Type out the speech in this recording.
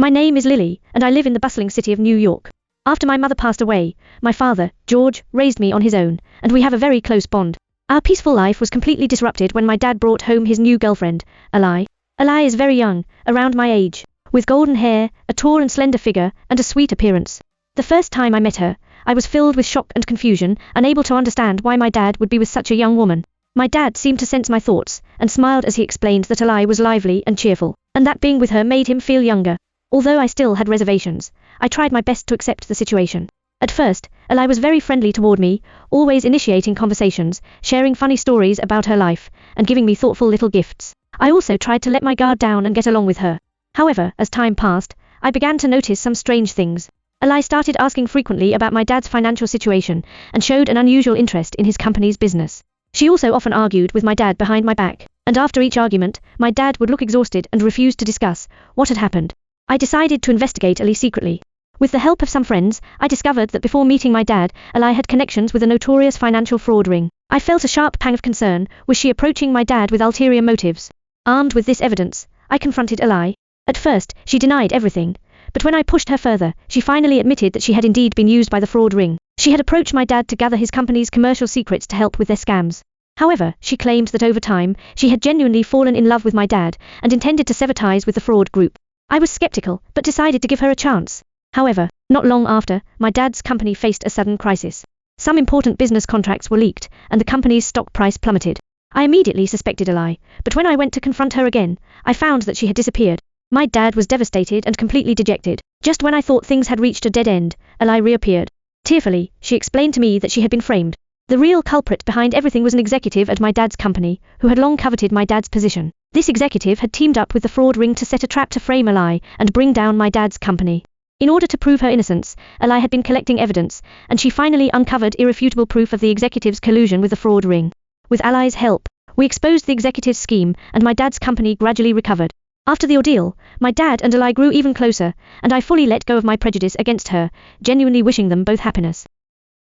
My name is Lily, and I live in the bustling city of New York. After my mother passed away, my father, George, raised me on his own, and we have a very close bond. Our peaceful life was completely disrupted when my dad brought home his new girlfriend, Eli. Eli is very young, around my age, with golden hair, a tall and slender figure, and a sweet appearance. The first time I met her, I was filled with shock and confusion, unable to understand why my dad would be with such a young woman. My dad seemed to sense my thoughts, and smiled as he explained that Eli was lively and cheerful, and that being with her made him feel younger. Although I still had reservations, I tried my best to accept the situation. At first, Eli was very friendly toward me, always initiating conversations, sharing funny stories about her life, and giving me thoughtful little gifts. I also tried to let my guard down and get along with her. However, as time passed, I began to notice some strange things. Eli started asking frequently about my dad's financial situation, and showed an unusual interest in his company's business. She also often argued with my dad behind my back, and after each argument, my dad would look exhausted and refuse to discuss what had happened. I decided to investigate Eli secretly. With the help of some friends, I discovered that before meeting my dad, Eli had connections with a notorious financial fraud ring. I felt a sharp pang of concern. Was she approaching my dad with ulterior motives? Armed with this evidence, I confronted Eli. At first, she denied everything, but when I pushed her further, she finally admitted that she had indeed been used by the fraud ring. She had approached my dad to gather his company's commercial secrets to help with their scams. However, she claimed that over time, she had genuinely fallen in love with my dad, and intended to sever ties with the fraud group. I was skeptical, but decided to give her a chance. However, not long after, my dad's company faced a sudden crisis. Some important business contracts were leaked, and the company's stock price plummeted. I immediately suspected Eli, but when I went to confront her again, I found that she had disappeared. My dad was devastated and completely dejected. Just when I thought things had reached a dead end, Eli reappeared. Tearfully, she explained to me that she had been framed. The real culprit behind everything was an executive at my dad's company, who had long coveted my dad's position. This executive had teamed up with the fraud ring to set a trap to frame Eli and bring down my dad's company. In order to prove her innocence, Eli had been collecting evidence, and she finally uncovered irrefutable proof of the executive's collusion with the fraud ring. With Eli's help, we exposed the executive's scheme, and my dad's company gradually recovered. After the ordeal, my dad and Eli grew even closer, and I fully let go of my prejudice against her, genuinely wishing them both happiness.